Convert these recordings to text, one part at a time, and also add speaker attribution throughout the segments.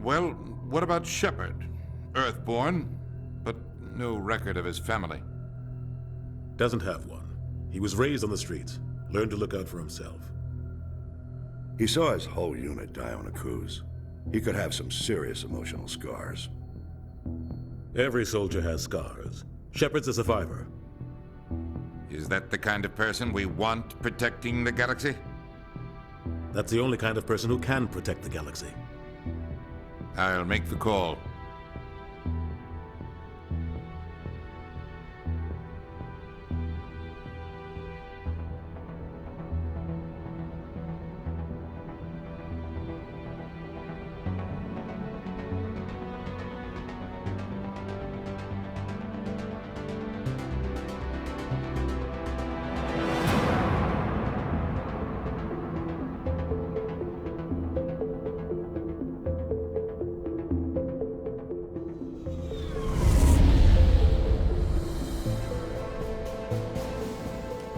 Speaker 1: Well, what about Shepard? Earthborn, but no record of his family.
Speaker 2: Doesn't have one. He was raised on the streets, learned to look out for himself.
Speaker 3: He saw his whole unit die on a cruise. He could have some serious emotional scars.
Speaker 2: Every soldier has scars. Shepard's a survivor.
Speaker 1: Is that the kind of person we want protecting the galaxy?
Speaker 2: That's the only kind of person who can protect the galaxy.
Speaker 1: I'll make the call.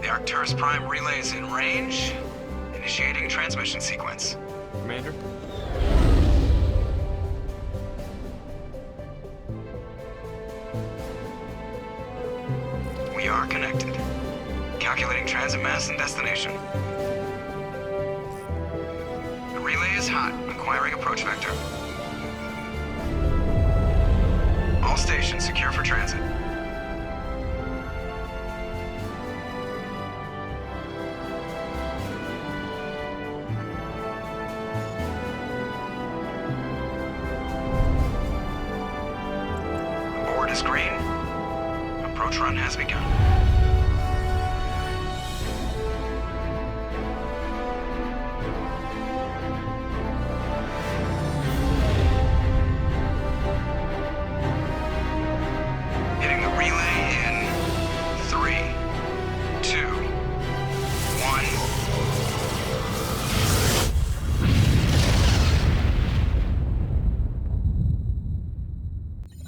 Speaker 4: The Arcturus Prime relay is in range. Initiating transmission sequence.
Speaker 5: Commander?
Speaker 4: We are connected. Calculating transit mass and destination. The relay is hot, acquiring approach vector. All stations secure for transit. Board is green. Approach run has begun. Hitting the relay in 3, 2,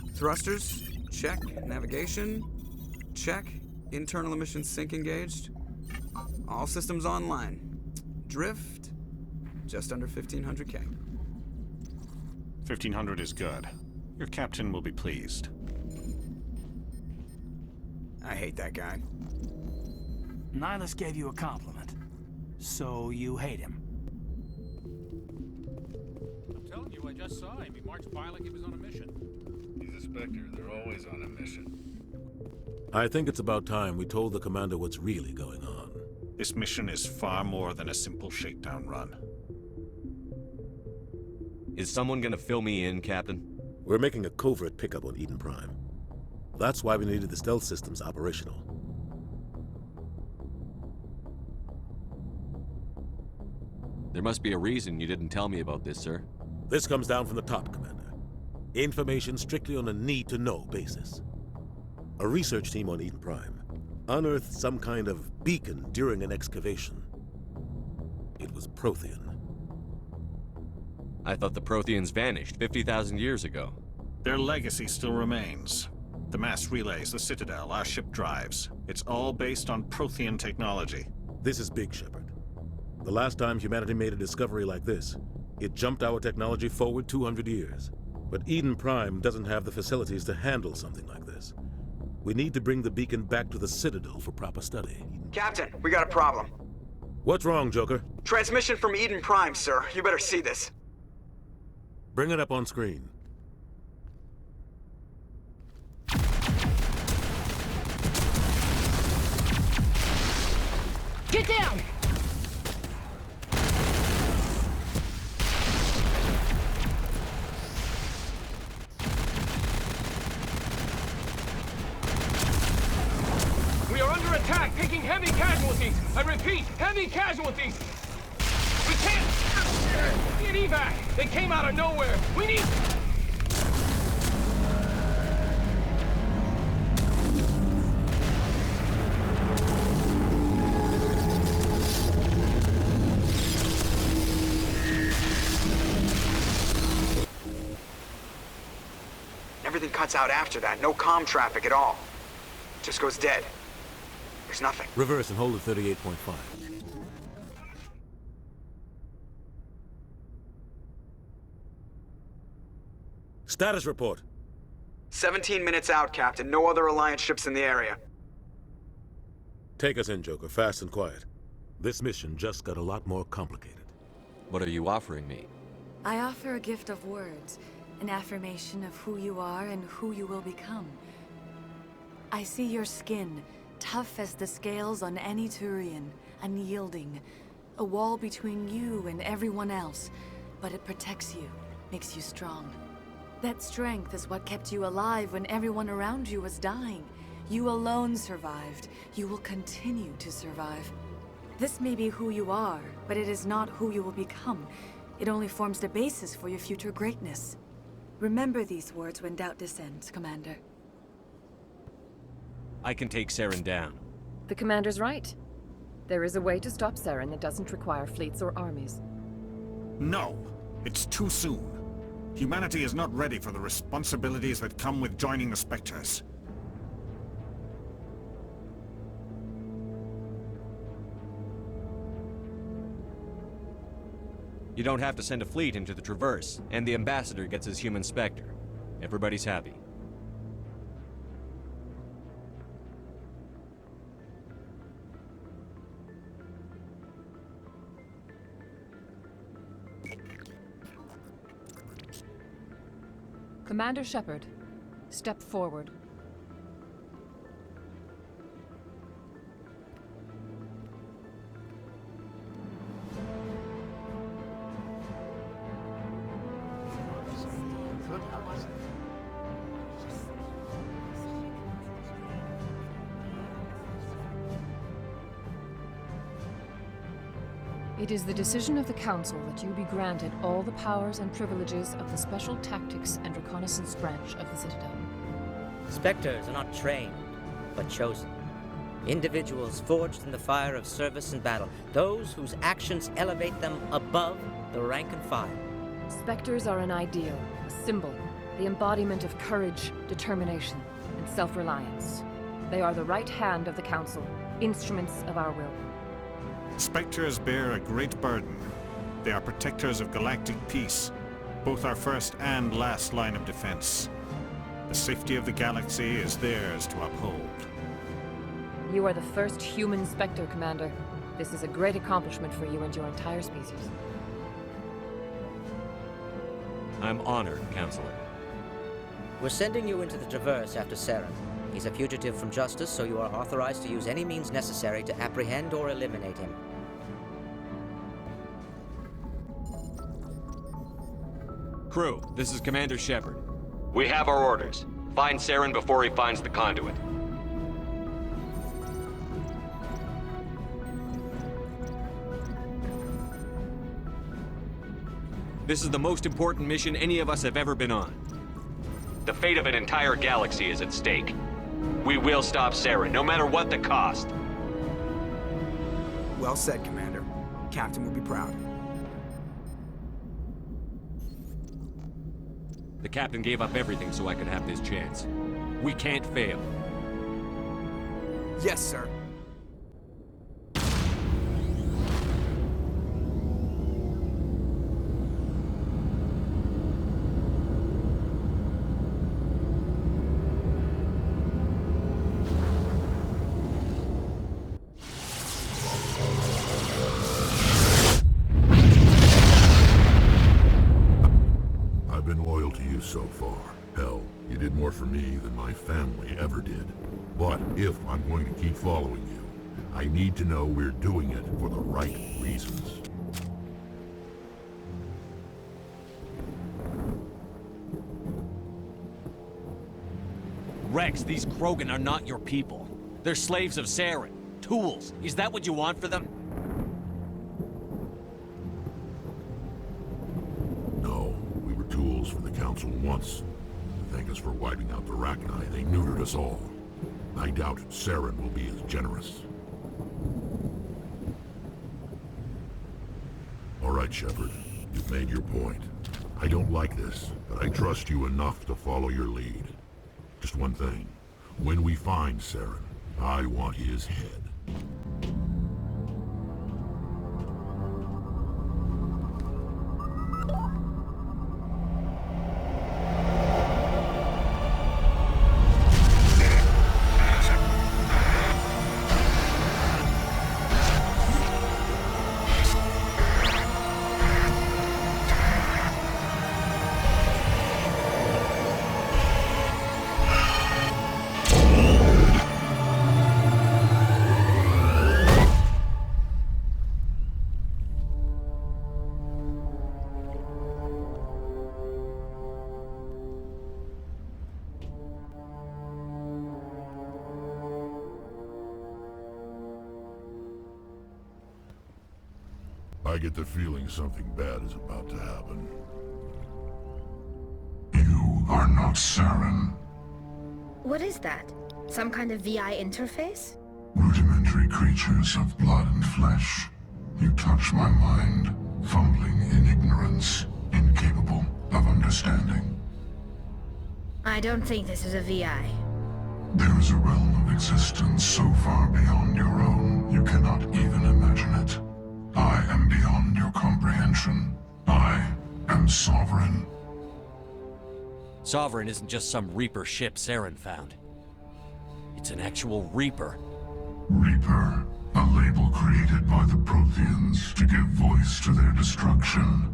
Speaker 4: 1.
Speaker 6: Thrusters, check. Navigation, check. Internal emissions sync engaged. All systems online. Drift, just under 1500K.
Speaker 7: 1500 is good. Your captain will be pleased.
Speaker 6: I hate that guy.
Speaker 8: Nihilus gave you a compliment. So you hate him.
Speaker 7: I'm telling you, I just saw him. He marched by like he was on a mission.
Speaker 3: He's a Spectre. They're always on a mission.
Speaker 2: I think it's about time we told the commander what's really going on.
Speaker 7: This mission is far more than a simple shakedown run.
Speaker 5: Is someone gonna fill me in, Captain?
Speaker 2: We're making a covert pickup on Eden Prime. That's why we needed the stealth systems operational.
Speaker 5: There must be a reason you didn't tell me about this, sir.
Speaker 2: This comes down from the top, Commander. Information strictly on a need-to-know basis. A research team on Eden Prime unearthed some kind of beacon during an excavation. It was Prothean.
Speaker 5: I thought the Protheans vanished 50,000 years ago.
Speaker 7: Their legacy still remains. The mass relays, the Citadel, our ship drives. It's all based on Prothean technology.
Speaker 2: This is big, Shepard. The last time humanity made a discovery like this, it jumped our technology forward 200 years. But Eden Prime doesn't have the facilities to handle something like this. We need to bring the beacon back to the Citadel for proper study.
Speaker 4: Captain, we got a problem.
Speaker 2: What's wrong, Joker?
Speaker 4: Transmission from Eden Prime, sir. You better see this.
Speaker 2: Bring it up on screen.
Speaker 9: Get down!
Speaker 10: We are under attack, taking heavy casualties. I repeat, heavy casualties. We can't get evac. They came out of nowhere. We need...
Speaker 4: Everything cuts out after that. No comm traffic at all. Just goes dead. There's nothing.
Speaker 2: Reverse and hold at 38.5. Status report.
Speaker 4: 17 minutes out, Captain. No other Alliance ships in the area.
Speaker 2: Take us in, Joker, fast and quiet. This mission just got a lot more complicated.
Speaker 5: What are you offering me?
Speaker 9: I offer a gift of words, an affirmation of who you are and who you will become. I see your skin, tough as the scales on any Turian, unyielding. A wall between you and everyone else, but it protects you, makes you strong. That strength is what kept you alive when everyone around you was dying. You alone survived. You will continue to survive. This may be who you are, but it is not who you will become. It only forms the basis for your future greatness. Remember these words when doubt descends, Commander.
Speaker 5: I can take Saren down.
Speaker 11: The Commander's right. There is a way to stop Saren that doesn't require fleets or armies.
Speaker 7: No, it's too soon. Humanity is not ready for the responsibilities that come with joining the Spectres.
Speaker 5: You don't have to send a fleet into the Traverse, and the Ambassador gets his human Spectre. Everybody's happy.
Speaker 11: Commander Shepard, step forward. It is the decision of the Council that you be granted all the powers and privileges of the Special Tactics and Reconnaissance Branch of the Citadel.
Speaker 12: Spectres are not trained, but chosen. Individuals forged in the fire of service and battle, those whose actions elevate them above the rank and file.
Speaker 11: Spectres are an ideal, a symbol, the embodiment of courage, determination, and self-reliance. They are the right hand of the Council, instruments of our will.
Speaker 7: Spectres bear a great burden. They are protectors of galactic peace, both our first and last line of defense. The safety of the galaxy is theirs to uphold.
Speaker 11: You are the first human Spectre, Commander. This is a great accomplishment for you and your entire species.
Speaker 5: I'm honored, Counselor.
Speaker 12: We're sending you into the Traverse after Saren. He's a fugitive from justice, so you are authorized to use any means necessary to apprehend or eliminate him.
Speaker 5: Crew, this is Commander Shepard.
Speaker 13: We have our orders. Find Saren before he finds the conduit.
Speaker 5: This is the most important mission any of us have ever been on.
Speaker 13: The fate of an entire galaxy is at stake. We will stop Saren, no matter what the cost.
Speaker 6: Well said, Commander. Captain will be proud.
Speaker 5: The Captain gave up everything so I could have this chance. We can't fail.
Speaker 6: Yes, sir.
Speaker 3: So far. Hell, you did more for me than my family ever did. But if I'm going to keep following you, I need to know we're doing it for the right reasons.
Speaker 5: Rex, these Krogan are not your people. They're slaves of Saren. Tools. Is that what you want for them?
Speaker 3: Tools for the Council once. To thank us for wiping out the Rachni, they neutered us all. I doubt Saren will be as generous. All right, Shepard. You've made your point. I don't like this, but I trust you enough to follow your lead. Just one thing. When we find Saren, I want his head. I get the feeling something bad is about to happen.
Speaker 14: You are not Saren.
Speaker 15: What is that? Some kind of VI interface?
Speaker 14: Rudimentary creatures of blood and flesh. You touch my mind, fumbling in ignorance, incapable of understanding.
Speaker 15: I don't think this is a VI.
Speaker 14: There is a realm of existence so far beyond your own, you cannot even imagine it. I am beyond your comprehension. I am sovereign.
Speaker 5: Sovereign isn't just some Reaper ship Saren found. It's an actual Reaper.
Speaker 14: Reaper, a label created by the Protheans to give voice to their destruction.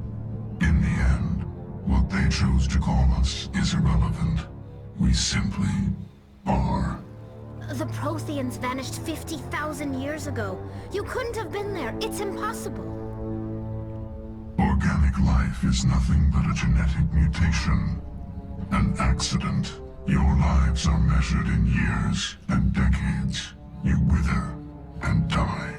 Speaker 14: In the end, what they chose to call us is irrelevant. We simply are.
Speaker 15: The Protheans vanished 50,000 years ago. You couldn't have been there. It's impossible.
Speaker 14: Organic life is nothing but a genetic mutation. An accident. Your lives are measured in years and decades. You wither and die.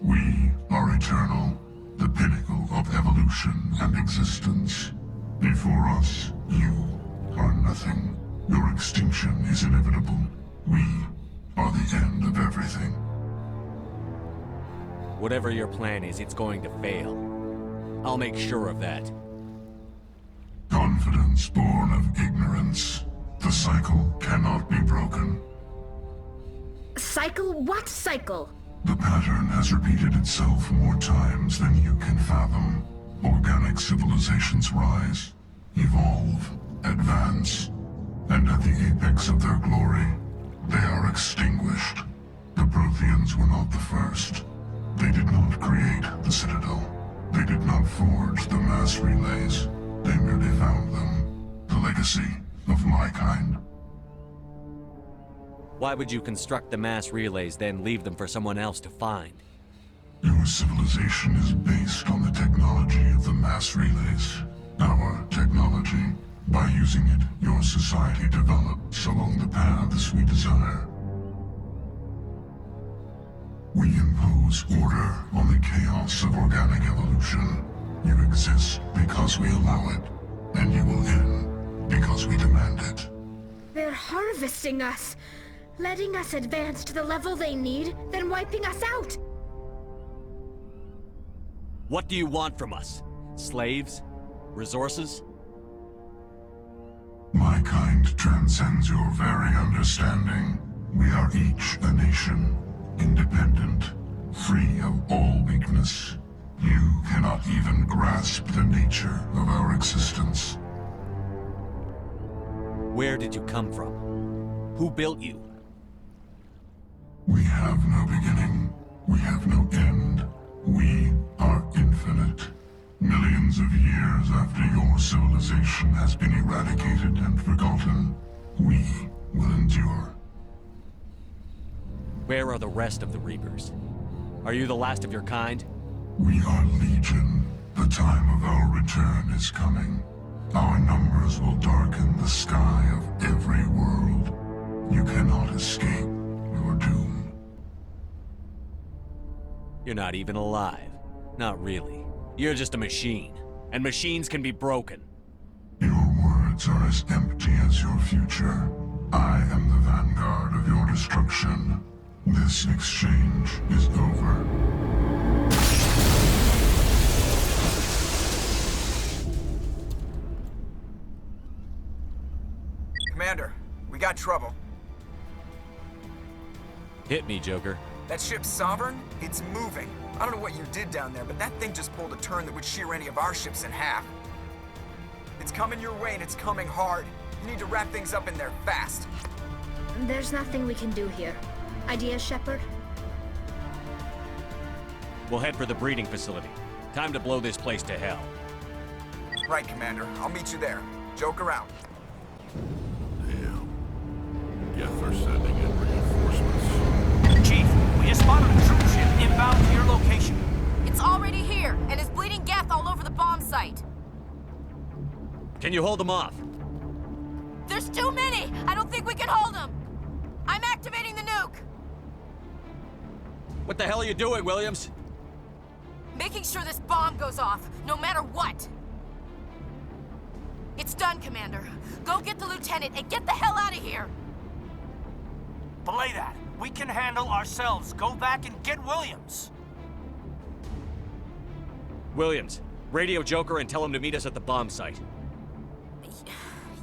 Speaker 14: We are eternal, the pinnacle of evolution and existence. Before us, you are nothing. Your extinction is inevitable. We are the end of everything.
Speaker 5: Whatever your plan is, it's going to fail. I'll make sure of that.
Speaker 14: Confidence born of ignorance. The cycle cannot be broken.
Speaker 15: Cycle? What cycle?
Speaker 14: The pattern has repeated itself more times than you can fathom. Organic civilizations rise, evolve, advance, and at the apex of their glory, they are extinguished. The Protheans were not the first. They did not create the Citadel. They did not forge the mass relays. They merely found them. The legacy of my kind.
Speaker 5: Why would you construct the mass relays, then leave them for someone else to find?
Speaker 14: Your civilization is based on the technology of the mass relays. Our technology. By using it, your society develops along the paths we desire. We impose order on the chaos of organic evolution. You exist because we allow it, and you will end because we demand it.
Speaker 15: They're harvesting us, letting us advance to the level they need, then wiping us out.
Speaker 5: What do you want from us? Slaves? Resources?
Speaker 14: My kind transcends your very understanding. We are each a nation, independent, free of all weakness. You cannot even grasp the nature of our existence.
Speaker 5: Where did you come from? Who built you?
Speaker 14: We have no beginning. We have no end. We are infinite. Millions of years after your civilization has been eradicated and forgotten, we will endure.
Speaker 5: Where are the rest of the Reapers? Are you the last of your kind?
Speaker 14: We are Legion. The time of our return is coming. Our numbers will darken the sky of every world. You cannot escape your doom.
Speaker 5: You're not even alive. Not really. You're just a machine. And machines can be broken.
Speaker 14: Your words are as empty as your future. I am the vanguard of your destruction. This exchange is over.
Speaker 6: Commander, we got trouble.
Speaker 5: Hit me, Joker.
Speaker 6: That ship's Sovereign? It's moving. I don't know what you did down there, but that thing just pulled a turn that would shear any of our ships in half. It's coming your way, and it's coming hard. You need to wrap things up in there fast.
Speaker 15: There's nothing we can do here. Ideas, Shepard?
Speaker 5: We'll head for the breeding facility. Time to blow this place to hell.
Speaker 6: Right, Commander. I'll meet you there. Joke around.
Speaker 3: Damn. Guess they're sending in reinforcements.
Speaker 8: Chief, we just spotted a troop ship inbound to your location.
Speaker 16: It's already here, and is bleeding Geth all over the bomb site.
Speaker 5: Can you hold them off?
Speaker 16: There's too many! I don't think we can hold them! I'm activating the nuke!
Speaker 5: What the hell are you doing, Williams?
Speaker 16: Making sure this bomb goes off, no matter what. It's done, Commander. Go get the lieutenant and get the hell out of here!
Speaker 8: Belay that. We can handle ourselves. Go back and get Williams.
Speaker 5: Williams, radio Joker and tell him to meet us at the bomb site.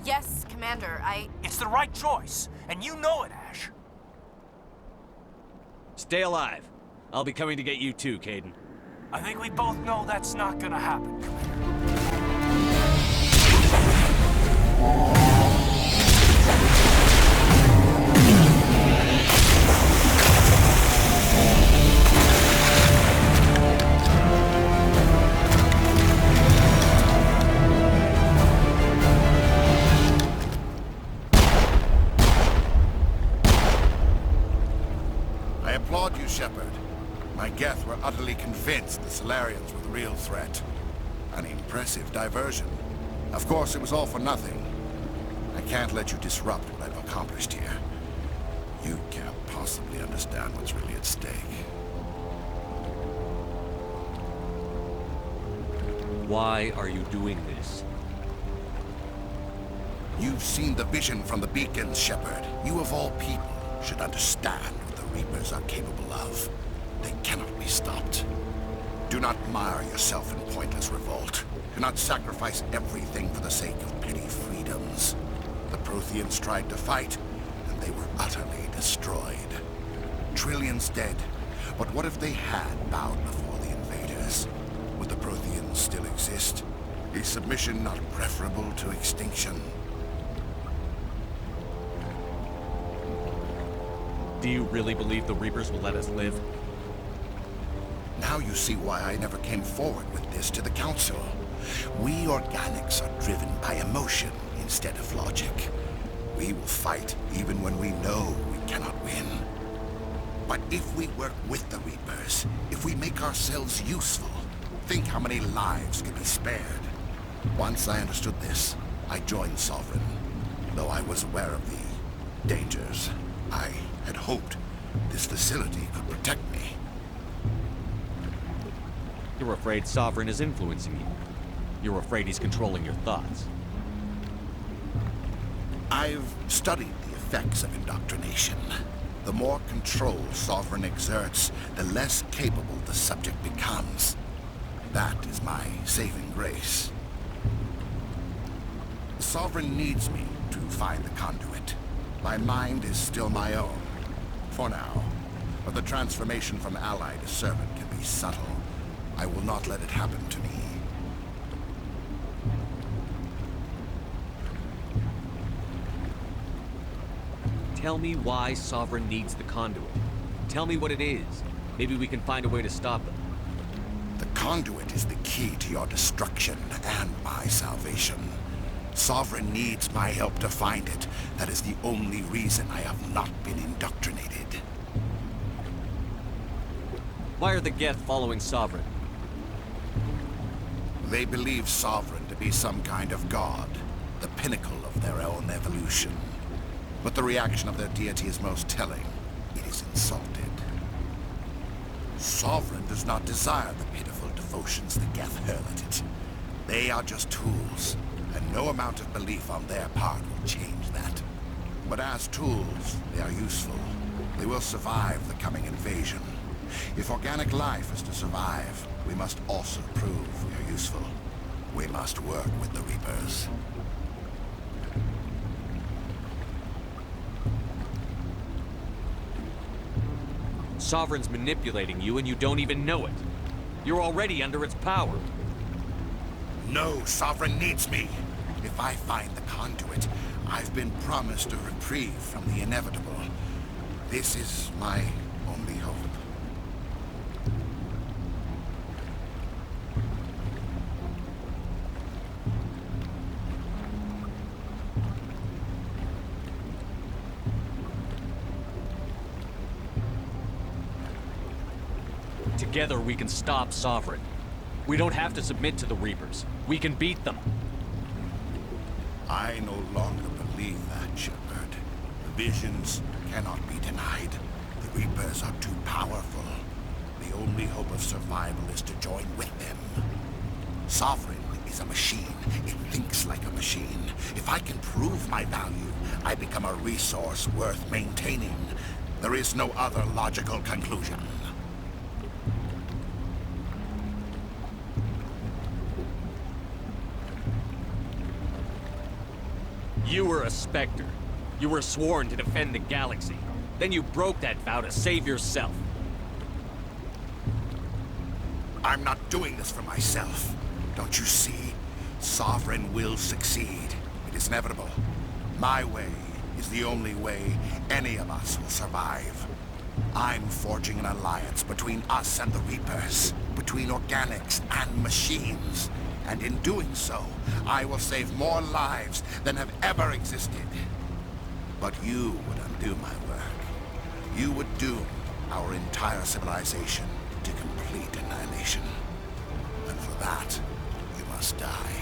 Speaker 16: Yes, Commander,
Speaker 8: It's the right choice, and you know it, Ash.
Speaker 5: Stay alive. I'll be coming to get you too, Caden.
Speaker 8: I think we both know that's not gonna happen, Commander.
Speaker 17: I applaud you, Shepard. My Geth were utterly convinced the Solarians were the real threat. An impressive diversion. Of course, it was all for nothing. I can't let you disrupt what I've accomplished here. You can't possibly understand what's really at stake.
Speaker 5: Why are you doing this?
Speaker 17: You've seen the vision from the beacons, Shepard. You of all people should understand what the Reapers are capable of. They cannot be stopped. Do not mire yourself in pointless revolt. Do not sacrifice everything for the sake of petty freedoms. The Protheans tried to fight, and they were utterly destroyed. Trillions dead. But what if they had bowed before the invaders? Would the Protheans still exist? Is submission not preferable to extinction?
Speaker 5: Do you really believe the Reapers will let us live?
Speaker 17: Now you see why I never came forward with this to the Council. We organics are driven by emotion instead of logic. We will fight even when we know we cannot win. But if we work with the Reapers, if we make ourselves useful, think how many lives could be spared. Once I understood this, I joined Sovereign. Though I was aware of the dangers, I had hoped this facility could protect me.
Speaker 5: You're afraid Sovereign is influencing you. You're afraid he's controlling your thoughts.
Speaker 17: I've studied the effects of indoctrination. The more control Sovereign exerts, the less capable the subject becomes. That is my saving grace. The Sovereign needs me to find the conduit. My mind is still my own, for now. But the transformation from ally to servant can be subtle. I will not let it happen to me.
Speaker 5: Tell me why Sovereign needs the conduit. Tell me what it is. Maybe we can find a way to stop them.
Speaker 17: The conduit is the key to your destruction and my salvation. Sovereign needs my help to find it. That is the only reason I have not been indoctrinated.
Speaker 5: Why are the Geth following Sovereign?
Speaker 17: They believe Sovereign to be some kind of god, the pinnacle of their own evolution. But the reaction of their deity is most telling. It is insulted. Sovereign does not desire the pitiful devotions the Geth hurl at it. They are just tools, and no amount of belief on their part will change that. But as tools, they are useful. They will survive the coming invasion. If organic life is to survive, we must also prove we are useful. We must work with the Reapers.
Speaker 5: Sovereign's manipulating you and you don't even know it. You're already under its power.
Speaker 17: No, Sovereign needs me. If I find the conduit, I've been promised a reprieve from the inevitable. This is my only hope.
Speaker 5: Together we can stop Sovereign. We don't have to submit to the Reapers. We can beat them.
Speaker 17: I no longer believe that, Shepard. The visions cannot be denied. The Reapers are too powerful. They the only hope of survival is to join with them. Sovereign is a machine. It thinks like a machine. If I can prove my value, I become a resource worth maintaining. There is no other logical conclusion.
Speaker 5: You were a Spectre. You were sworn to defend the galaxy. Then you broke that vow to save yourself.
Speaker 17: I'm not doing this for myself. Don't you see? Sovereign will succeed. It is inevitable. My way is the only way any of us will survive. I'm forging an alliance between us and the Reapers, between organics and machines. And in doing so, I will save more lives than have ever existed. But you would undo my work. You would doom our entire civilization to complete annihilation. And for that, you must die.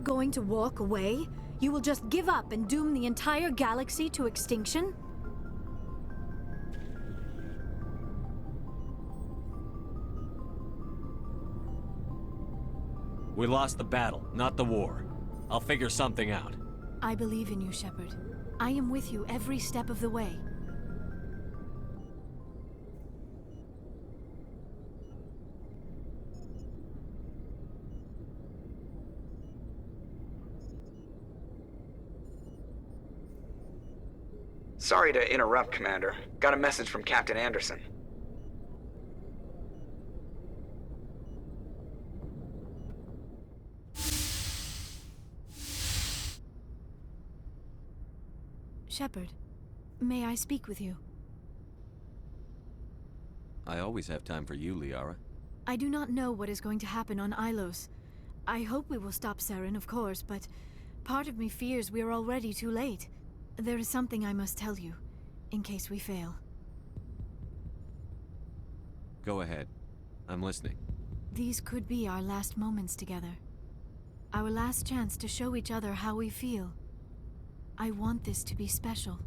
Speaker 18: Going to walk away? You will just give up and doom the entire galaxy to extinction?
Speaker 5: We lost the battle, not the war. I'll figure something out.
Speaker 18: I believe in you, Shepard. I am with you every step of the way.
Speaker 4: Sorry to interrupt, Commander. Got a message from Captain Anderson.
Speaker 18: Shepard, may I speak with you?
Speaker 5: I always have time for you, Liara.
Speaker 18: I do not know what is going to happen on Ilos. I hope we will stop Saren, of course, but part of me fears we are already too late. There is something I must tell you, in case we fail.
Speaker 5: Go ahead. I'm listening.
Speaker 18: These could be our last moments together. Our last chance to show each other how we feel. I want this to be special.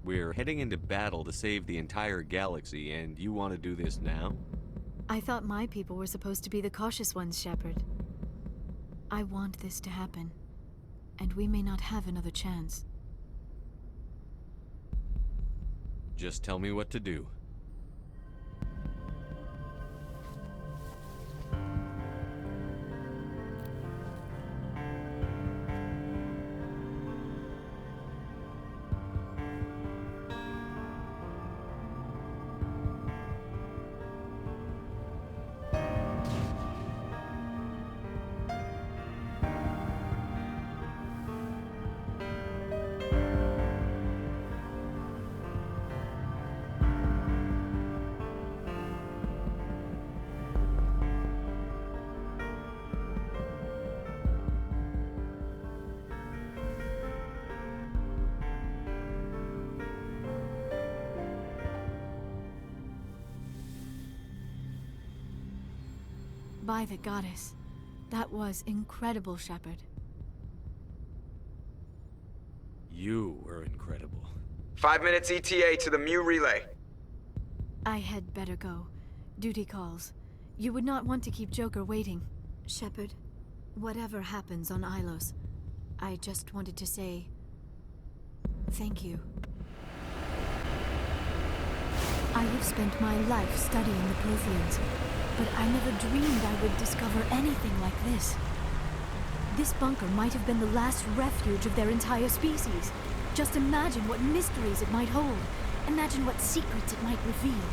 Speaker 5: We're heading into battle to save the entire galaxy, and you want to do this now?
Speaker 18: I thought my people were supposed to be the cautious ones, Shepard. I want this to happen. And we may not have another chance.
Speaker 5: Just tell me what to do.
Speaker 18: By the goddess. That was incredible, Shepard.
Speaker 5: You were incredible.
Speaker 4: 5 minutes ETA to the Mu relay.
Speaker 18: I had better go. Duty calls. You would not want to keep Joker waiting. Shepard, whatever happens on Ilos, I just wanted to say thank you. I have spent my life studying the Protheans, but I never dreamed I would discover anything like this. This bunker might have been the last refuge of their entire species. Just imagine what mysteries it might hold. Imagine what secrets it might reveal.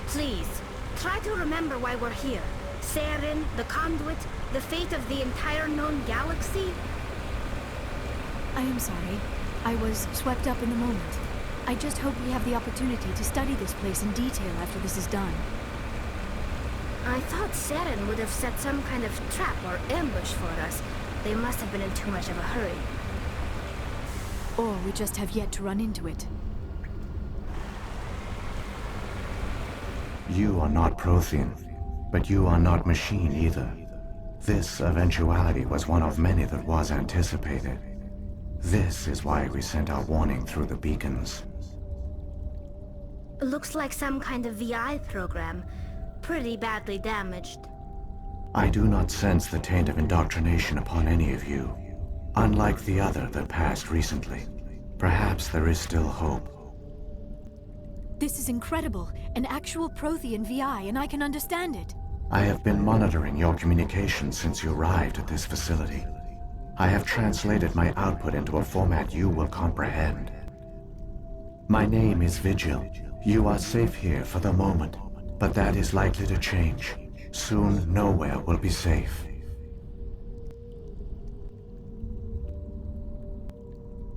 Speaker 15: Please, try to remember why we're here. Saren, the Conduit, the fate of the entire known galaxy.
Speaker 18: I am sorry. I was swept up in the moment. I just hope we have the opportunity to study this place in detail after this is done.
Speaker 15: I thought Saren would have set some kind of trap or ambush for us. They must have been in too much of a hurry.
Speaker 18: Or we just have yet to run into it.
Speaker 19: You are not Prothean, but you are not machine either. This eventuality was one of many that was anticipated. This is why we sent our warning through the beacons.
Speaker 15: Looks like some kind of VI program. Pretty badly damaged.
Speaker 19: I do not sense the taint of indoctrination upon any of you, unlike the other that passed recently. Perhaps there is still hope.
Speaker 18: This is incredible. An actual Prothean VI, and I can understand it.
Speaker 19: I have been monitoring your communications since you arrived at this facility. I have translated my output into a format you will comprehend. My name is Vigil. You are safe here for the moment, but that is likely to change. Soon, nowhere will be safe.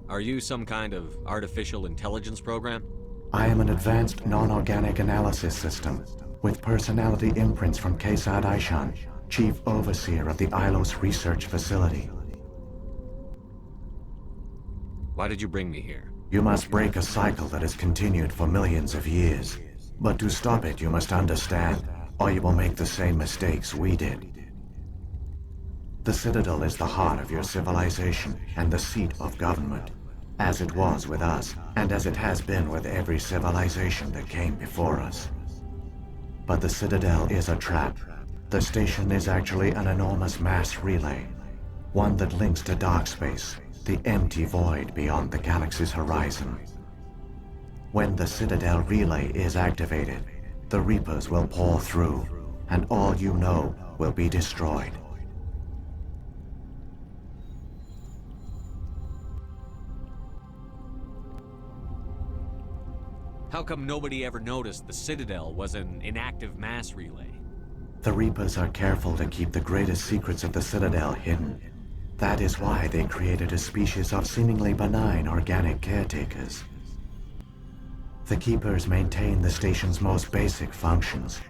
Speaker 5: Are you some kind of artificial intelligence program?
Speaker 19: I am an advanced non-organic analysis system, with personality imprints from Kesad Aishan, Chief Overseer of the Ilos Research Facility.
Speaker 5: Why did you bring me here?
Speaker 19: You must break a cycle that has continued for millions of years. But to stop it, you must understand, or you will make the same mistakes we did. The Citadel is the heart of your civilization and the seat of government, as it was with us, and as it has been with every civilization that came before us. But the Citadel is a trap. The station is actually an enormous mass relay, one that links to dark space, the empty void beyond the galaxy's horizon. When the Citadel relay is activated, the Reapers will pour through, and all you know will be destroyed.
Speaker 5: How come nobody ever noticed the Citadel was an inactive mass relay?
Speaker 19: The Reapers are careful to keep the greatest secrets of the Citadel hidden. That is why they created a species of seemingly benign organic caretakers. The Keepers maintain the station's most basic functions.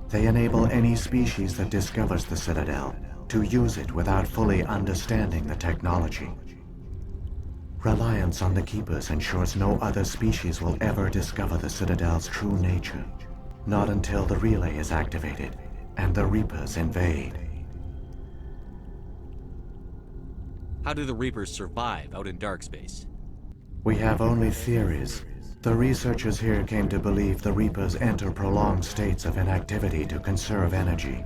Speaker 19: They enable any species that discovers the Citadel to use it without fully understanding the technology. Reliance on the Keepers ensures no other species will ever discover the Citadel's true nature. Not until the relay is activated and the Reapers invade.
Speaker 5: How do the Reapers survive out in dark space?
Speaker 19: We have only theories. The researchers here came to believe the Reapers enter prolonged states of inactivity to conserve energy.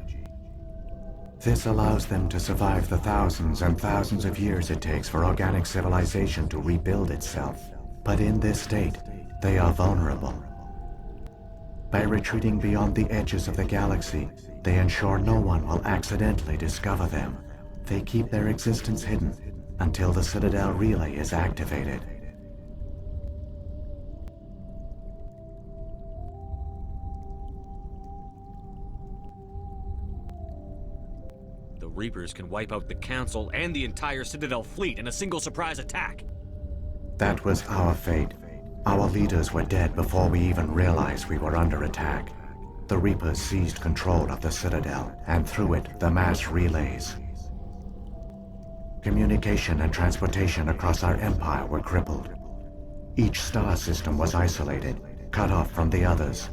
Speaker 19: This allows them to survive the thousands and thousands of years it takes for organic civilization to rebuild itself. But in this state, they are vulnerable. By retreating beyond the edges of the galaxy, they ensure no one will accidentally discover them. They keep their existence hidden until the Citadel relay is activated.
Speaker 5: The Reapers can wipe out the Council and the entire Citadel fleet in a single surprise attack.
Speaker 19: That was our fate. Our leaders were dead before we even realized we were under attack. The Reapers seized control of the Citadel, and through it, the mass relays. Communication and transportation across our empire were crippled. Each star system was isolated, cut off from the others.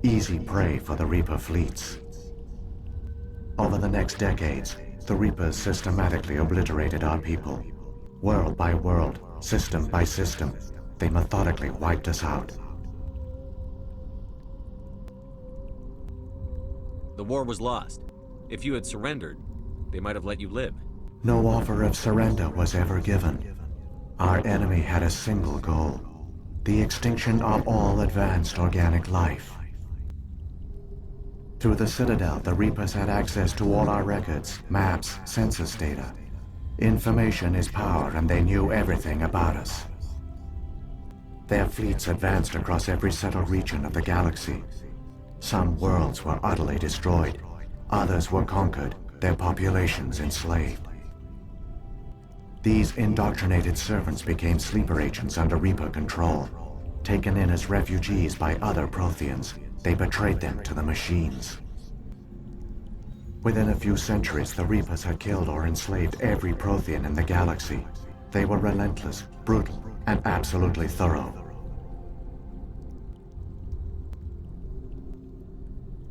Speaker 19: Easy prey for the Reaper fleets. Over the next decades, the Reapers systematically obliterated our people. World by world, system by system, they methodically wiped us out.
Speaker 5: The war was lost. If you had surrendered, they might have let you live.
Speaker 19: No offer of surrender was ever given. Our enemy had a single goal: the extinction of all advanced organic life. Through the Citadel, the Reapers had access to all our records, maps, census data. Information is power, and they knew everything about us. Their fleets advanced across every settled region of the galaxy. Some worlds were utterly destroyed, others were conquered, their populations enslaved. These indoctrinated servants became sleeper agents under Reaper control. Taken in as refugees by other Protheans, they betrayed them to the machines. Within a few centuries, the Reapers had killed or enslaved every Prothean in the galaxy. They were relentless, brutal, and absolutely thorough.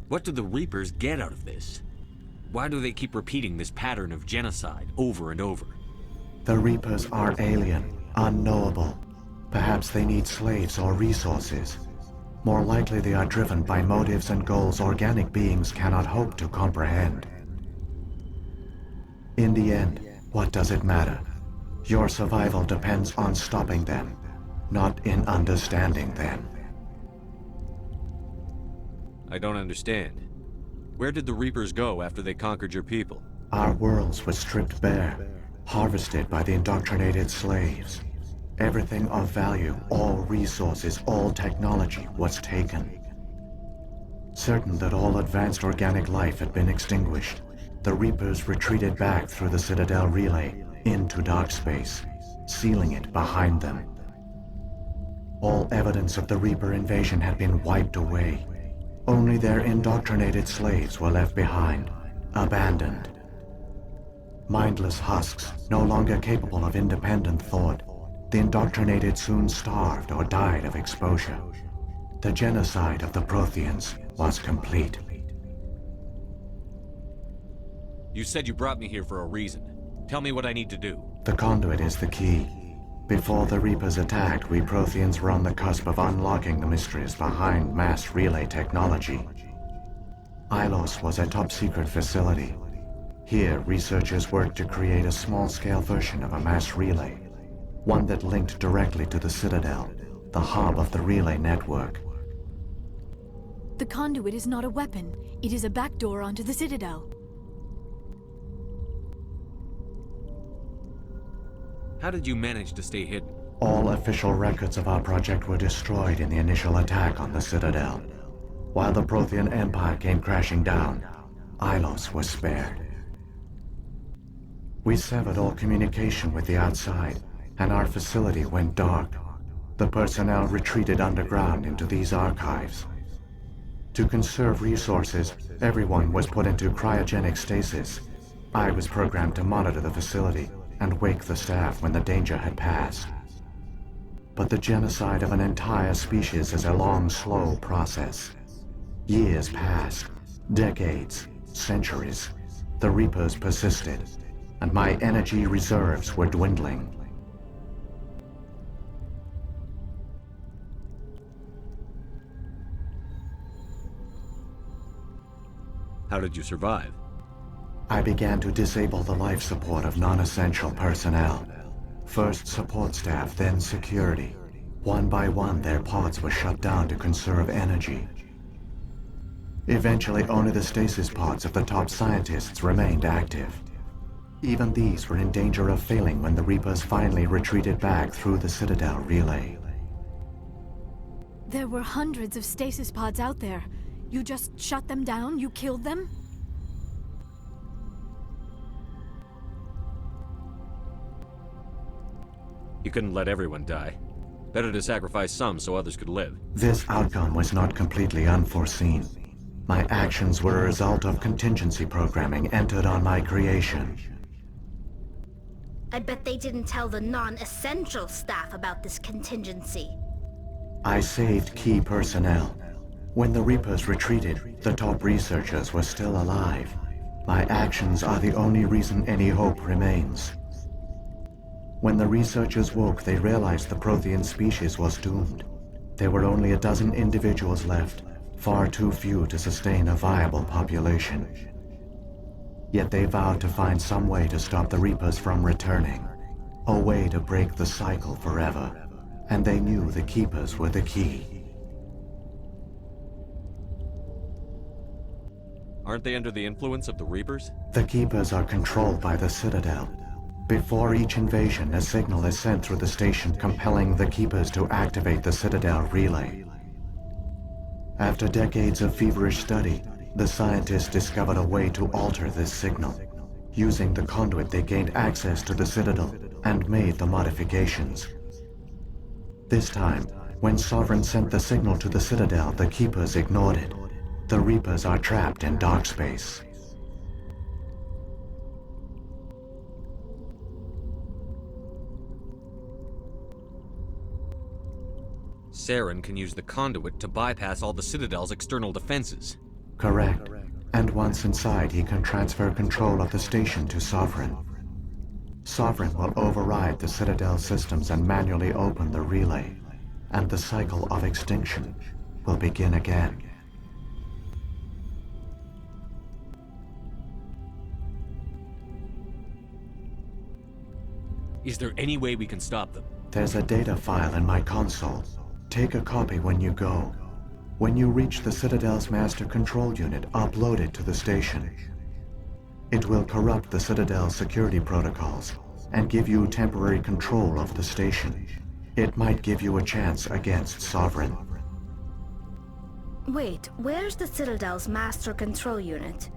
Speaker 5: What do the Reapers get out of this? Why do they keep repeating this pattern of genocide over and over?
Speaker 19: The Reapers are alien, unknowable. Perhaps they need slaves or resources. More likely they are driven by motives and goals organic beings cannot hope to comprehend. In the end, what does it matter? Your survival depends on stopping them, not in understanding them.
Speaker 5: I don't understand. Where did the Reapers go after they conquered your people?
Speaker 19: Our worlds were stripped bare, harvested by the indoctrinated slaves. Everything of value, all resources, all technology was taken. Certain that all advanced organic life had been extinguished, the Reapers retreated back through the Citadel relay into dark space, sealing it behind them. All evidence of the Reaper invasion had been wiped away. Only their indoctrinated slaves were left behind, abandoned. Mindless husks, no longer capable of independent thought, the indoctrinated soon starved or died of exposure. The genocide of the Protheans was complete.
Speaker 5: You said you brought me here for a reason. Tell me what I need to do.
Speaker 19: The conduit is the key. Before the Reapers attacked, we Protheans were on the cusp of unlocking the mysteries behind mass relay technology. Ilos was a top-secret facility. Here, researchers worked to create a small-scale version of a mass relay, one that linked directly to the Citadel, the hub of the relay network.
Speaker 18: The conduit is not a weapon. It is a backdoor onto the Citadel.
Speaker 5: How did you manage to stay hidden?
Speaker 19: All official records of our project were destroyed in the initial attack on the Citadel. While the Prothean Empire came crashing down, Ilos was spared. We severed all communication with the outside, and our facility went dark. The personnel retreated underground into these archives. To conserve resources, everyone was put into cryogenic stasis. I was programmed to monitor the facility and wake the staff when the danger had passed. But the genocide of an entire species is a long, slow process. Years passed, decades, centuries. The Reapers persisted, and my energy reserves were dwindling.
Speaker 5: How did you survive?
Speaker 19: I began to disable the life support of non-essential personnel. First support staff, then security. One by one, their pods were shut down to conserve energy. Eventually, only the stasis pods of the top scientists remained active. Even these were in danger of failing when the Reapers finally retreated back through the Citadel relay.
Speaker 18: There were hundreds of stasis pods out there. You just shut them down? You killed them?
Speaker 5: You couldn't let everyone die. Better to sacrifice some so others could live.
Speaker 19: This outcome was not completely unforeseen. My actions were a result of contingency programming entered on my creation.
Speaker 15: I bet they didn't tell the non-essential staff about this contingency.
Speaker 19: I saved key personnel. When the Reapers retreated, the top researchers were still alive. My actions are the only reason any hope remains. When the researchers woke, they realized the Prothean species was doomed. There were only a dozen individuals left, far too few to sustain a viable population. Yet they vowed to find some way to stop the Reapers from returning, a way to break the cycle forever, and they knew the Keepers were the key.
Speaker 5: Aren't they under the influence of the Reapers?
Speaker 19: The Keepers are controlled by the Citadel. Before each invasion, a signal is sent through the station compelling the Keepers to activate the Citadel relay. After decades of feverish study, the scientists discovered a way to alter this signal. Using the conduit, they gained access to the Citadel and made the modifications. This time, when Sovereign sent the signal to the Citadel, the Keepers ignored it. The Reapers are trapped in dark space.
Speaker 5: Saren can use the conduit to bypass all the Citadel's external defenses.
Speaker 19: Correct. And once inside, he can transfer control of the station to Sovereign. Sovereign will override the Citadel systems and manually open the relay, and the cycle of extinction will begin again.
Speaker 5: Is there any way we can stop them?
Speaker 19: There's a data file in my console. Take a copy when you go. When you reach the Citadel's master control unit, upload it to the station. It will corrupt the Citadel's security protocols and give you temporary control of the station. It might give you a chance against Sovereign.
Speaker 15: Wait, where's the Citadel's master control unit?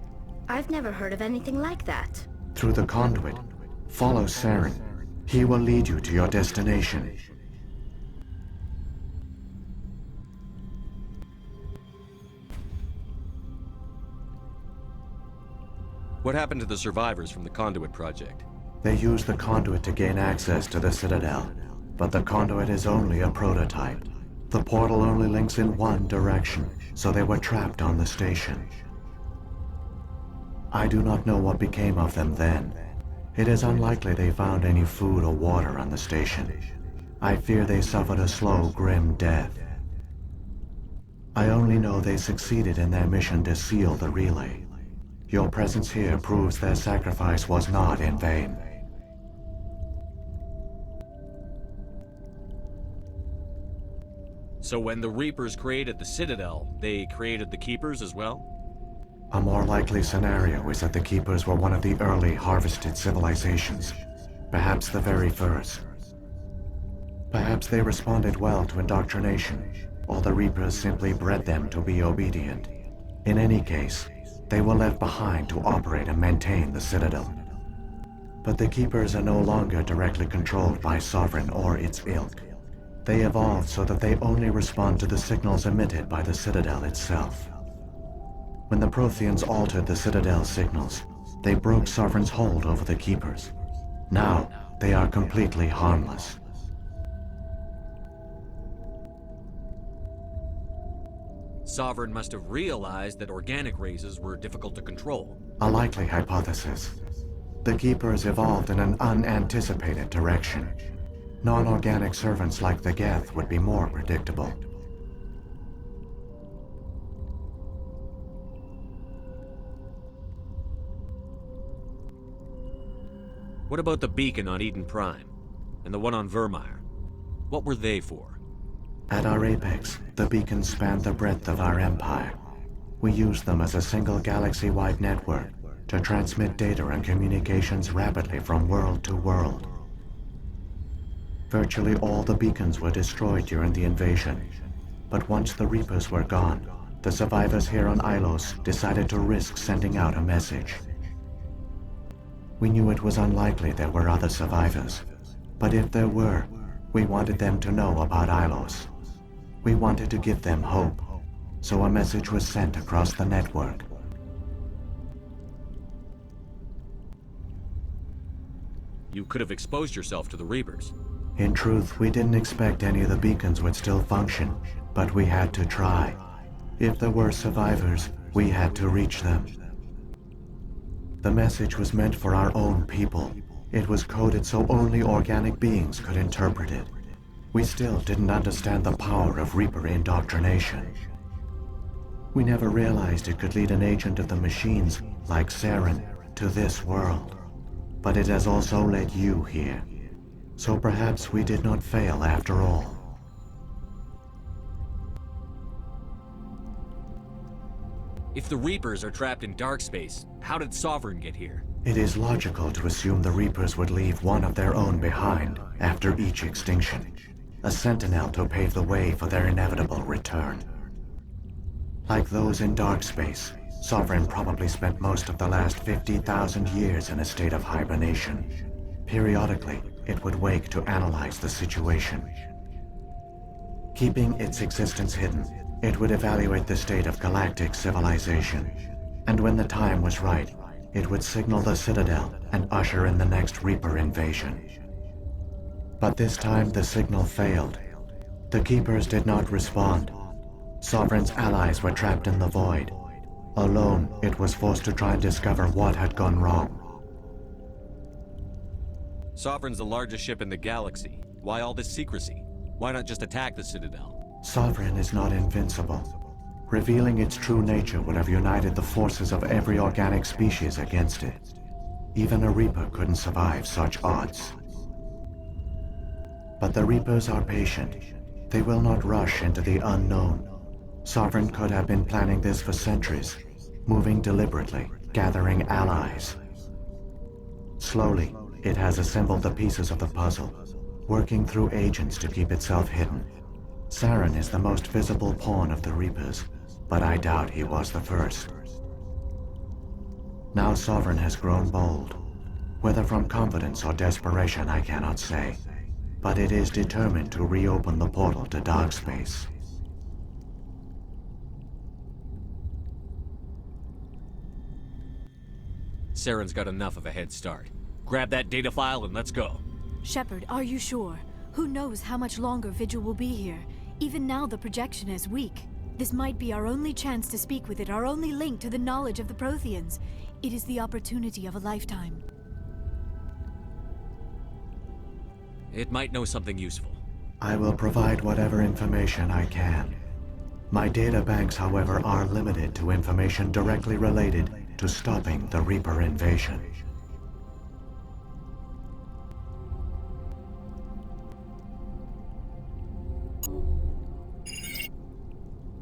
Speaker 15: I've never heard of anything like that.
Speaker 19: Through the conduit, follow Saren. He will lead you to your destination.
Speaker 5: What happened to the survivors from the Conduit project?
Speaker 19: They used the conduit to gain access to the Citadel, but the conduit is only a prototype. The portal only links in one direction, so they were trapped on the station. I do not know what became of them then. It is unlikely they found any food or water on the station. I fear they suffered a slow, grim death. I only know they succeeded in their mission to seal the relay. Your presence here proves their sacrifice was not in vain.
Speaker 5: So when the Reapers created the Citadel, they created the Keepers as well?
Speaker 19: A more likely scenario is that the Keepers were one of the early harvested civilizations, perhaps the very first. Perhaps they responded well to indoctrination, or the Reapers simply bred them to be obedient. In any case, they were left behind to operate and maintain the Citadel. But the Keepers are no longer directly controlled by Sovereign or its ilk. They evolved so that they only respond to the signals emitted by the Citadel itself. When the Protheans altered the Citadel's signals, they broke Sovereign's hold over the Keepers. Now, they are completely harmless.
Speaker 5: Sovereign must have realized that organic races were difficult to control.
Speaker 19: A likely hypothesis. The Keepers evolved in an unanticipated direction. Non-organic servants like the Geth would be more predictable.
Speaker 5: What about the beacon on Eden Prime? And the one on Vermeer? What were they for?
Speaker 19: At our apex, the beacons spanned the breadth of our empire. We used them as a single galaxy-wide network to transmit data and communications rapidly from world to world. Virtually all the beacons were destroyed during the invasion, but once the Reapers were gone, the survivors here on Ilos decided to risk sending out a message. We knew it was unlikely there were other survivors, but if there were, we wanted them to know about Ilos. We wanted to give them hope, so a message was sent across the network.
Speaker 5: You could have exposed yourself to the Reapers.
Speaker 19: In truth, we didn't expect any of the beacons would still function, but we had to try. If there were survivors, we had to reach them. The message was meant for our own people. It was coded so only organic beings could interpret it. We still didn't understand the power of Reaper indoctrination. We never realized it could lead an agent of the machines, like Saren, to this world. But it has also led you here. So perhaps we did not fail after all.
Speaker 5: If the Reapers are trapped in dark space, how did Sovereign get here?
Speaker 19: It is logical to assume the Reapers would leave one of their own behind after each extinction, a sentinel to pave the way for their inevitable return. Like those in dark space, Sovereign probably spent most of the last 50,000 years in a state of hibernation. Periodically, it would wake to analyze the situation. Keeping its existence hidden, it would evaluate the state of galactic civilization. And when the time was right, it would signal the Citadel and usher in the next Reaper invasion. But this time the signal failed. The Keepers did not respond. Sovereign's allies were trapped in the void. Alone, it was forced to try and discover what had gone wrong.
Speaker 5: Sovereign's the largest ship in the galaxy. Why all this secrecy? Why not just attack the Citadel?
Speaker 19: Sovereign is not invincible. Revealing its true nature would have united the forces of every organic species against it. Even a Reaper couldn't survive such odds. But the Reapers are patient. They will not rush into the unknown. Sovereign could have been planning this for centuries, moving deliberately, gathering allies. Slowly, it has assembled the pieces of the puzzle, working through agents to keep itself hidden. Saren is the most visible pawn of the Reapers, but I doubt he was the first. Now Sovereign has grown bold. Whether from confidence or desperation, I cannot say. But it is determined to reopen the portal to dark space.
Speaker 5: Saren's got enough of a head start. Grab that data file and let's go.
Speaker 18: Shepard, are you sure? Who knows how much longer Vigil will be here? Even now the projection is weak. This might be our only chance to speak with it, our only link to the knowledge of the Protheans. It is the opportunity of a lifetime.
Speaker 5: It might know something useful.
Speaker 19: I will provide whatever information I can. My data banks, however, are limited to information directly related to stopping the Reaper invasion.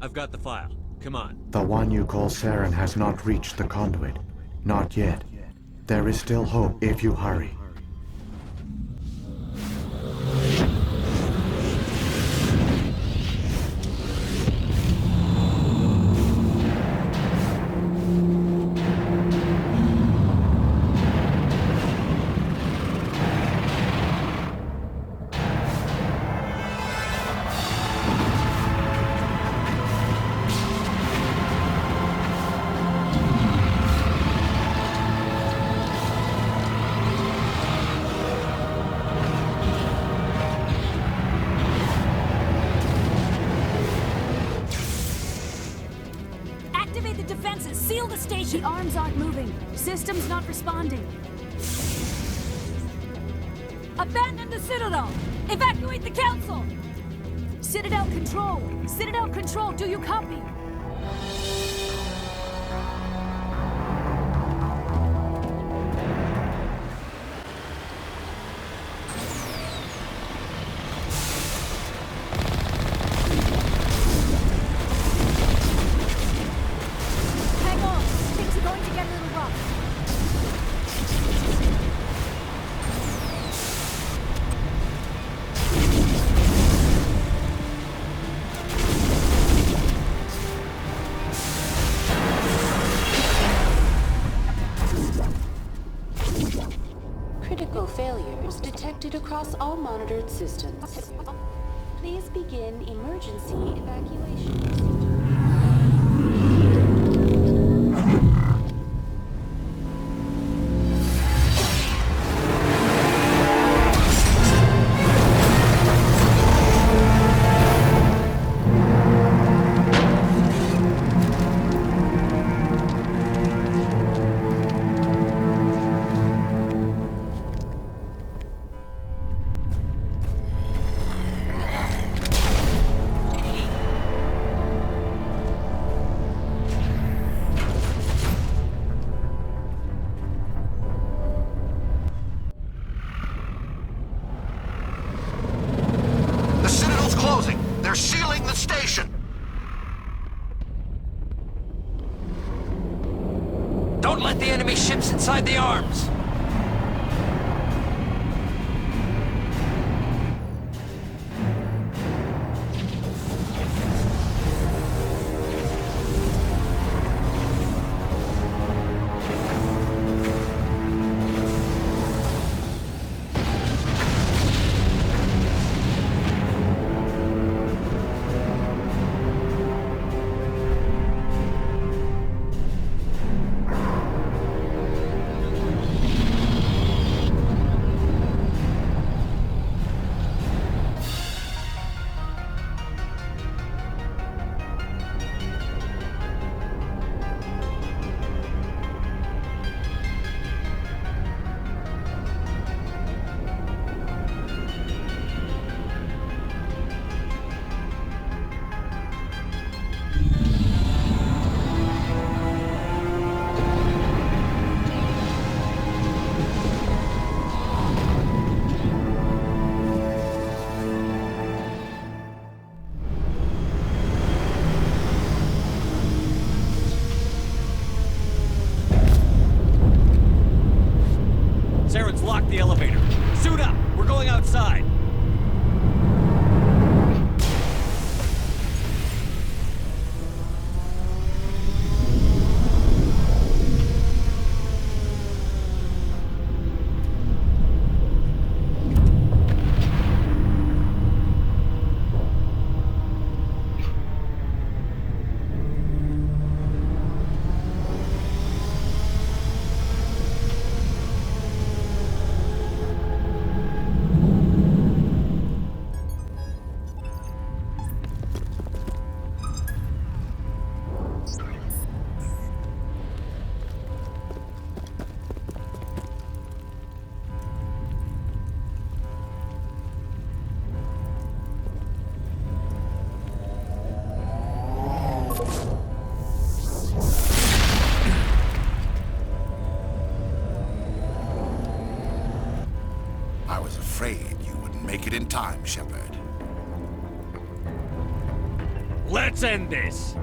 Speaker 5: I've got the file. Come on.
Speaker 19: The one you call Saren has not reached the conduit. Not yet. There is still hope if you hurry.
Speaker 18: The arms aren't moving. System's not responding.
Speaker 16: Abandon the Citadel! Evacuate the Council!
Speaker 18: Citadel Control! Citadel Control, do you copy?
Speaker 20: Failures detected across all monitored systems. Please begin emergency evacuation.
Speaker 21: Don't let the enemy ships inside the arms!
Speaker 5: Saren's locked the elevator. Suit up! We're going outside!
Speaker 17: I was afraid you wouldn't make it in time, Shepard.
Speaker 5: Let's end this!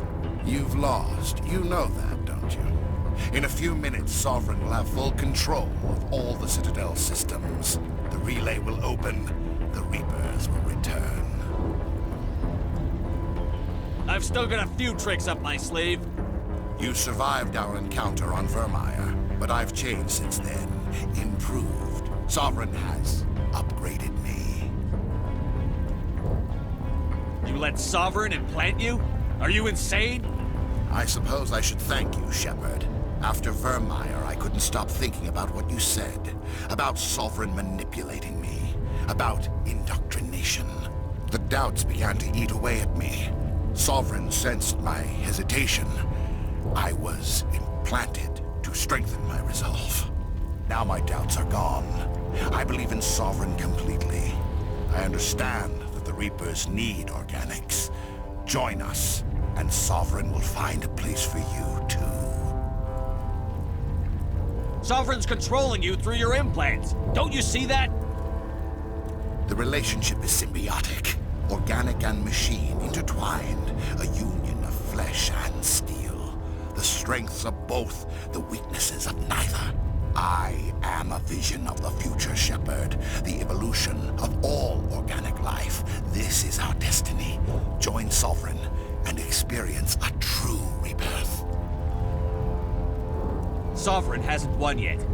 Speaker 17: You've lost. You know that, don't you? In a few minutes, Sovereign will have full control of all the Citadel systems. The relay will open. The Reapers will return.
Speaker 5: I've still got a few tricks up my sleeve.
Speaker 17: You survived our encounter on Vermeer, but I've changed since then. Improved. Sovereign has upgraded me.
Speaker 5: You let Sovereign implant you? Are you insane?
Speaker 17: I suppose I should thank you, Shepard. After Vermeer, I couldn't stop thinking about what you said. About Sovereign manipulating me. About indoctrination. The doubts began to eat away at me. Sovereign sensed my hesitation. I was implanted to strengthen my resolve. Now my doubts are gone. I believe in Sovereign completely. I understand that the Reapers need organics. Join us, and Sovereign will find a place for you, too.
Speaker 5: Sovereign's controlling you through your implants. Don't you see that?
Speaker 17: The relationship is symbiotic. Organic and machine intertwined. A union of flesh and steel. The strengths of both, the weaknesses of neither. I am a vision of the future, Shepard. The evolution of all organic life. This is our destiny. Join Sovereign and experience a true rebirth.
Speaker 5: Sovereign hasn't won yet.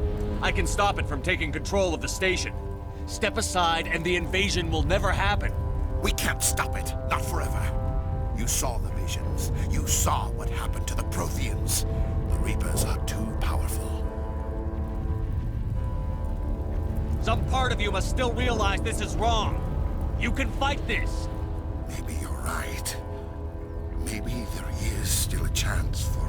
Speaker 5: I can stop it from taking control of the station. Step aside and the invasion will never happen.
Speaker 17: We can't stop it. Not forever. You saw the visions. You saw what happened to the Protheans. The Reapers are too powerful.
Speaker 5: Some part of you must still realize this is wrong. You can fight this.
Speaker 17: Maybe you're right. Maybe there is still a chance for...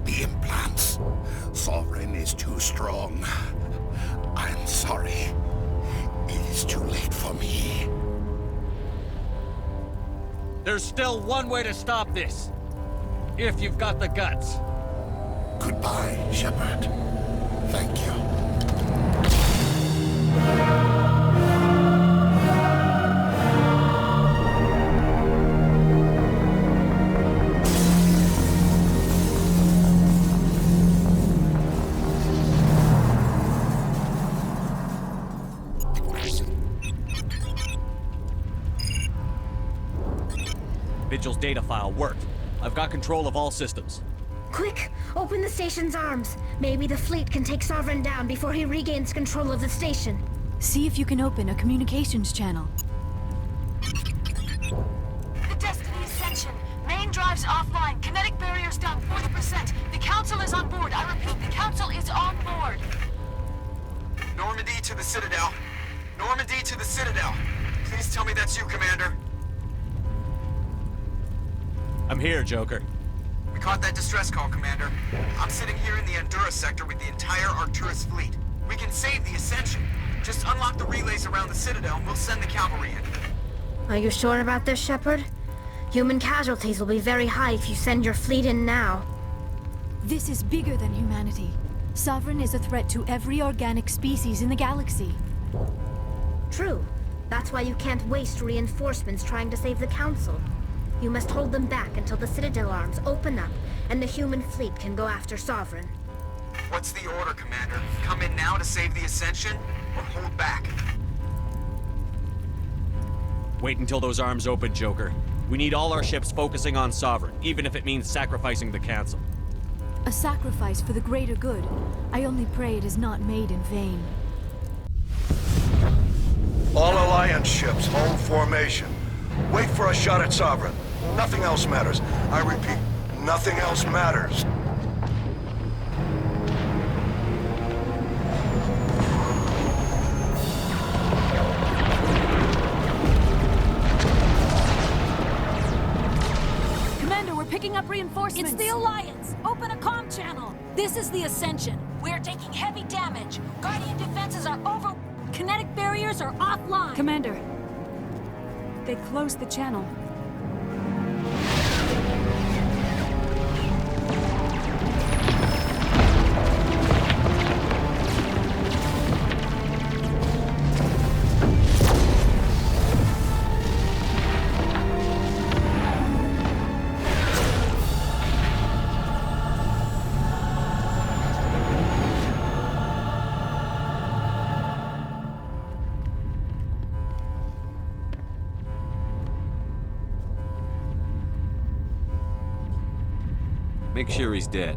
Speaker 17: The implants. Sovereign is too strong. I'm sorry. It is too late for me.
Speaker 5: There's still one way to stop this. If you've got the guts.
Speaker 17: Goodbye, Shepard. Thank you.
Speaker 5: Vigil's data file worked. I've got control of all systems.
Speaker 15: Quick! Open the station's arms. Maybe the fleet can take Sovereign down before he regains control of the station.
Speaker 18: See if you can open a communications channel.
Speaker 16: The Destiny Ascension. Main drives offline. Kinetic barriers down 40%. The Council is on board. I repeat, the Council is on board.
Speaker 6: Normandy to the Citadel. Normandy to the Citadel. Please tell me that's you, Commander.
Speaker 5: I'm here, Joker.
Speaker 6: We caught that distress call, Commander. I'm sitting here in the Endura sector with the entire Arcturus fleet. We can save the Ascension. Just unlock the relays around the Citadel and we'll send the cavalry in.
Speaker 15: Are you sure about this, Shepard? Human casualties will be very high if you send your fleet in now.
Speaker 18: This is bigger than humanity. Sovereign is a threat to every organic species in the galaxy.
Speaker 15: True. That's why you can't waste reinforcements trying to save the Council. You must hold them back until the Citadel arms open up and the human fleet can go after Sovereign.
Speaker 6: What's the order, Commander? Come in now to save the Ascension, or hold back?
Speaker 5: Wait until those arms open, Joker. We need all our ships focusing on Sovereign, even if it means sacrificing the Council.
Speaker 18: A sacrifice for the greater good. I only pray it is not made in vain.
Speaker 1: All Alliance ships, hold formation. Wait for a shot at Sovereign. Nothing else matters. I repeat, nothing else matters.
Speaker 16: Commander, we're picking up reinforcements. It's the Alliance. Open a comm channel. This is the Ascension. We're taking heavy damage. Guardian defenses are over. Kinetic barriers are offline.
Speaker 9: Commander, they closed the channel.
Speaker 13: Make sure he's dead.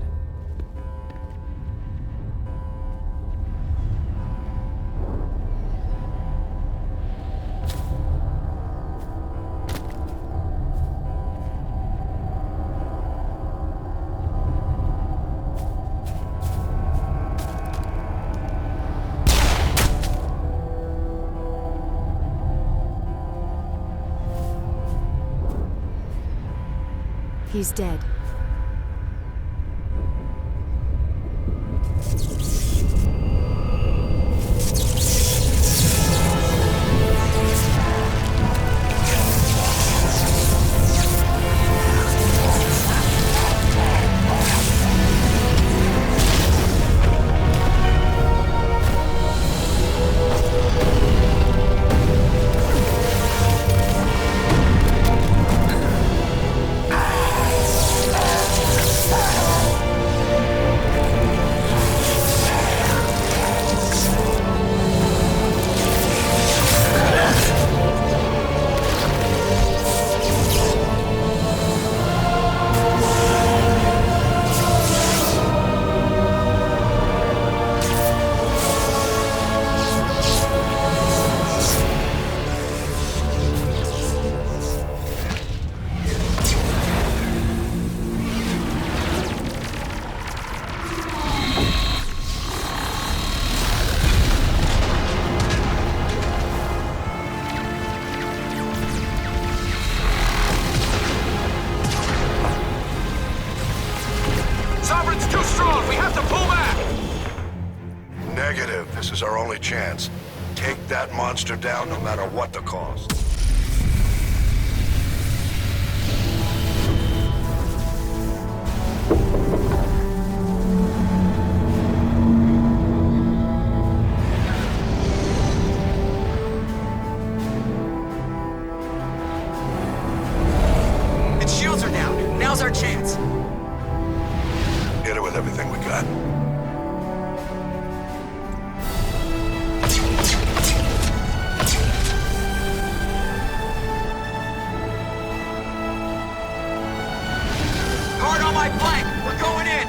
Speaker 18: He's dead.
Speaker 1: This is our only chance. Take that monster down no matter what the cost.
Speaker 6: Its shields are down. Now's our chance.
Speaker 1: Hit it with everything we got.
Speaker 6: on my flank! We're going in!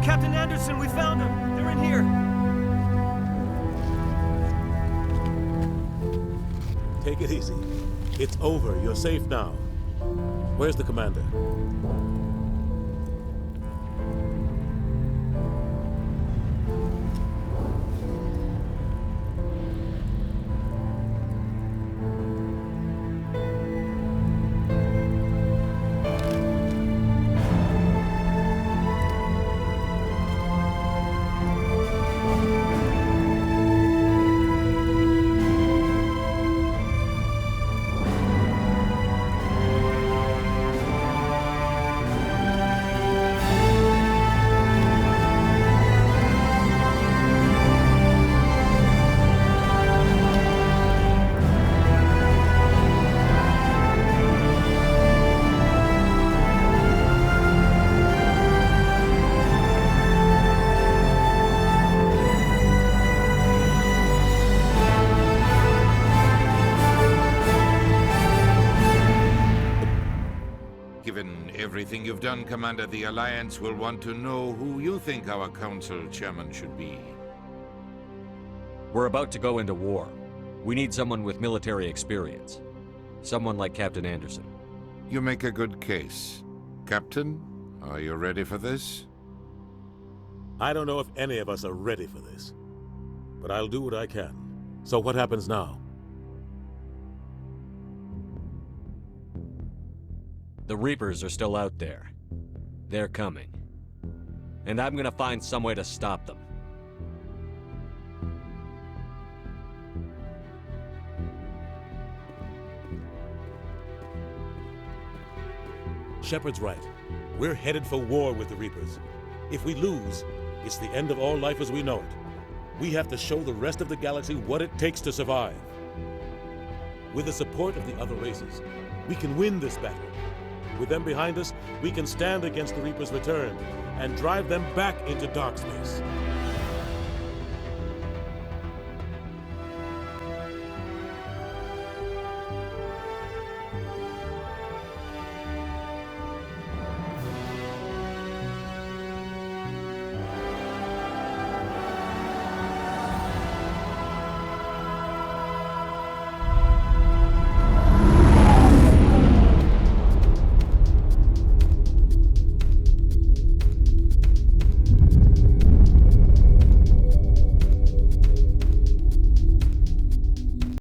Speaker 10: Captain Anderson, we found them! They're in here!
Speaker 2: Take it easy. It's over. You're safe now. Where's the commander?
Speaker 22: Given everything you've done, Commander, the Alliance will want to know who you think our Council Chairman should be.
Speaker 13: We're about to go into war. We need someone with military experience. Someone like Captain Anderson.
Speaker 22: You make a good case. Captain, are you ready for this?
Speaker 2: I don't know if any of us are ready for this, but I'll do what I can. So what happens now?
Speaker 13: The Reapers are still out there. They're coming. And I'm gonna find some way to stop them.
Speaker 2: Shepard's right. We're headed for war with the Reapers. If we lose, it's the end of all life as we know it. We have to show the rest of the galaxy what it takes to survive. With the support of the other races, we can win this battle. With them behind us, we can stand against the Reapers' return and drive them back into dark space.